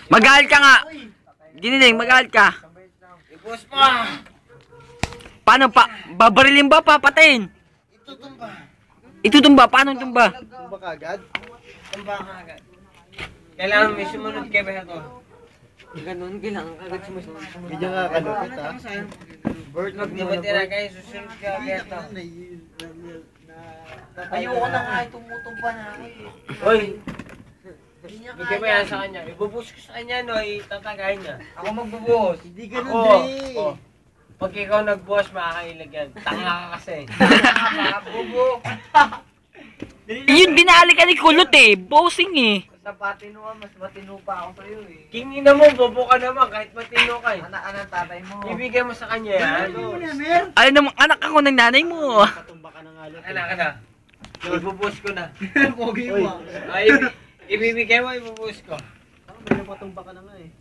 Magalit ka nga. Giniling, magalit ka. Ibus pa. Paano pa? Babarilin ba? Papatayin? Itutumba. Itutumba? Paano tumba? Tumba ka agad? Tumba ka agad. Kailangan may sumunod kay Beto. Ganun, kailangan agad sumusunod. Bigyan ka kalupit ha? Bird mag di ba tira kayo susunod ka Beto? Ayoko na nga, tumutumba na ako eh. Hoy! Bigyan mo yan sa kanya. Ibubuhos ko sa kanya, no? Itatagayin niya. Ako magbubuhos. Hindi ganun, Ako. Dre. Oh. Pag ikaw nagbuhos, makakailag yan. Tanga ka kasi. Bubo. Yun, dinali ka ni Kulot eh. Bossing eh. Sa patino ka, mas matino pa ako sa'yo eh. Kingin na mo, bobo ka naman kahit matino ka eh. Anak-anak tatay mo. Ibigay mo sa kanya yan. Ay namang anak ako ng nanay mo. Patumba ka ng alot. Anak ka na. Ibubuhos ko na. Pogi mo. Ay, ibibigay mo, ibubuhos ko. Patumba ka na nga eh.